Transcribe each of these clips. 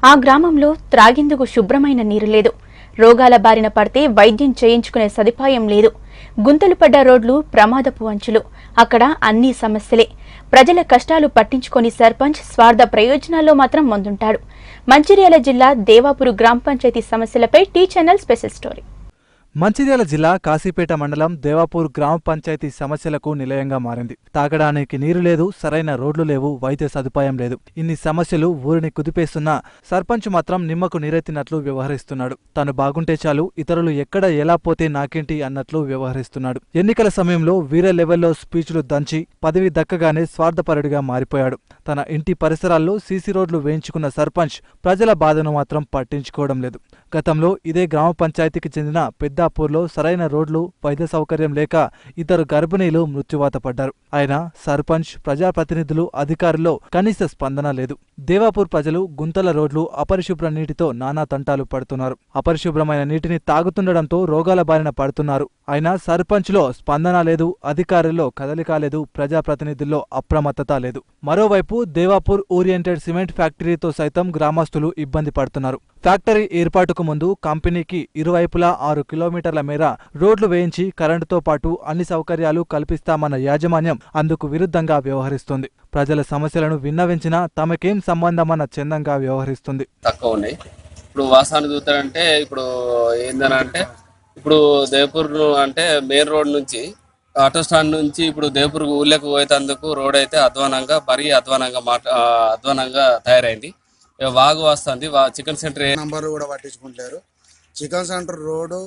ఆ గ్రామంలో త్రాగేందుకు శుభ్రమైన నీరు లేదు. రోగాల బారిన పడితే వైద్యం చేయించుకునే సదుపాయం లేదు. గుంతలు పడ్డ రోడ్లు, ప్రమాదపు అంచులు. అక్కడ అన్ని సమస్యలే. ప్రజల కష్టాలు పట్టించుకొని సర్పంచ్ స్వార్థ ప్రయోజనాల్లో మాత్రం ముందుంటాడు. మంచిర్యాల జిల్లా దేవాపూర్ గ్రామ పంచాయతీ సమస్యలపై T channel special story. Mancherial జిల్లా కాశీపేట మండలం దేవాపూర్ గ్రామ పంచాయతీ సమస్యలకు నిలయంగా మారింది. తాగడానికి నీరు లేదు, సరైన రోడ్లు లేవు, వైద్య సదుపాయం లేదు. ఇన్ని సమస్యలు ఊరిని కుదిపేస్తున్నా సర్పంచ్ మాత్రం నిమ్మకు నీరెత్తినట్లు వ్యవహరిస్తున్నాడు. తాను బాగుంటే చాలు, ఇతరులు ఎక్కడ ఎలా పోతే నాకేంటి అన్నట్లు వ్యవహరిస్తున్నాడు. ఎన్నికల సమయంలో వీర లెవెల్లో స్పీచ్లు దంచి పదవి దక్కగానే స్వార్థపరుడిగా మారిపోయాడు. తన ఇంటి పరిసరాల్లో సీసీ రోడ్లు వేయించుకున్న సర్పంచ్ ప్రజల బాధను మాత్రం పట్టించుకోవడం లేదు. గతంలో ఇదే గ్రామ పంచాయతీకి చెందిన పెద్దాపూర్లో సరైన రోడ్లు, వైద్య సౌకర్యం లేక ఇద్దరు గర్భిణీలు మృత్యువాత పడ్డారు. అయినా సర్పంచ్, ప్రజాప్రతినిధులు, అధికారుల్లో కనీస స్పందన లేదు. దేవాపూర్ ప్రజలు గుంతల రోడ్లు, అపరిశుభ్ర నీటితో నానా తంటాలు పడుతున్నారు. అపరిశుభ్రమైన నీటిని తాగుతుండడంతో రోగాల బారిన పడుతున్నారు. అయినా సర్పంచ్లో స్పందన లేదు, అధికారుల్లో కదలిక లేదు, ప్రజాప్రతినిధుల్లో అప్రమత్తత లేదు. మరోవైపు దేవాపూర్ ఓరియంటెడ్ సిమెంట్ ఫ్యాక్టరీతో సైతం గ్రామస్తులు ఇబ్బంది పడుతున్నారు. ఫ్యాక్టరీ ఏర్పాటుకు ముందు కంపెనీకి ఇరువైపులా 6 కిలోమీటర్ల మేర రోడ్లు వేయించి కరెంటుతో పాటు అన్ని సౌకర్యాలు కల్పిస్తామన్న యాజమాన్యం అందుకు విరుద్ధంగా వ్యవహరిస్తుంది. ప్రజల సమస్యలను విన్నవించినా తమకేం సంబంధమన్న చందంగా వ్యవహరిస్తుంది. తక్కువ ఉన్నాయి. ఇప్పుడు వాసాన్ని చూస్తారంటే ఇప్పుడు ఏందనంటే ఇప్పుడు దేవపూర్ అంటే మెయిన్ రోడ్ నుంచి ఆటో స్టాండ్ నుంచి ఇప్పుడు దేవపూర్ ఊళ్ళకి పోయేందుకు రోడ్ అయితే అధ్వానంగా తయారైంది. వాగు వస్తుంది. చికెన్ సెంటర్ నంబర్లు కూడా పట్టించుకుంటారు. చికెన్ సెంటర్ రోడ్డు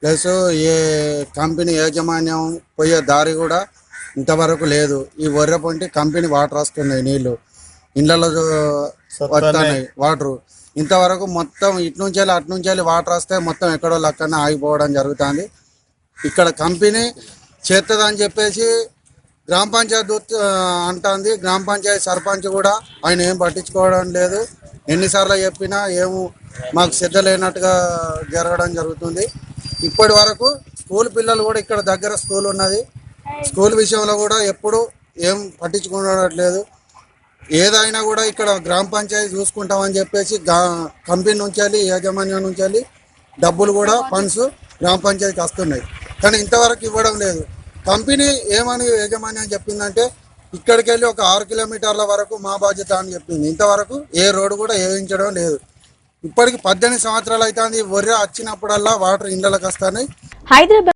ప్లస్ ఏ కంపెనీ యాజమాన్యం పోయే దారి కూడా ఇంతవరకు లేదు. ఈ వర్రె పొంటి కంపెనీ వాటర్ వస్తున్నాయి, నీళ్లు ఇళ్లలో వస్తున్నాయి వాటరు. ఇంతవరకు మొత్తం ఇటు నుంచి అటు నుంచి వాటర్ వస్తే మొత్తం ఎక్కడో లక్కన ఆగిపోవడం జరుగుతుంది. ఇక్కడ కంపెనీ చేస్తుందని చెప్పేసి గ్రామ పంచాయతీ అంటుంది. గ్రామ పంచాయతీ సర్పంచ్ కూడా ఆయన ఏం పట్టించుకోవడం లేదు. ఎన్నిసార్లు చెప్పినా ఏమో మాకు శ్రద్ధ లేనట్టుగా జరగడం జరుగుతుంది. ఇప్పటి వరకు స్కూల్ పిల్లలు కూడా ఇక్కడ దగ్గర స్కూల్ ఉన్నది. స్కూల్ విషయంలో కూడా ఎప్పుడు ఏం పట్టించుకోవట్లేదు. ఏదైనా కూడా ఇక్కడ గ్రామ పంచాయతీ చూసుకుంటామని చెప్పేసి కంపెనీ నుంచి వెళ్ళి, యాజమాన్యం నుంచి వెళ్ళి డబ్బులు కూడా ఫండ్స్ గ్రామ పంచాయతీకి వస్తున్నాయి, కానీ ఇంతవరకు ఇవ్వడం లేదు. కంపెనీ ఏమని యాజమాన్యం చెప్పిందంటే ఇక్కడికి వెళ్ళి ఒక 6 కిలోమీటర్ల వరకు మా బాధ్యత అని చెప్పింది. ఇంతవరకు ఏ రోడ్డు కూడా వేయించడం లేదు. ఇప్పటికి 18 సంవత్సరాలు అవుతుంది. వరి వచ్చినప్పుడల్లా వాటర్ ఇళ్ళకి వస్తున్నాయి. హైదరాబాద్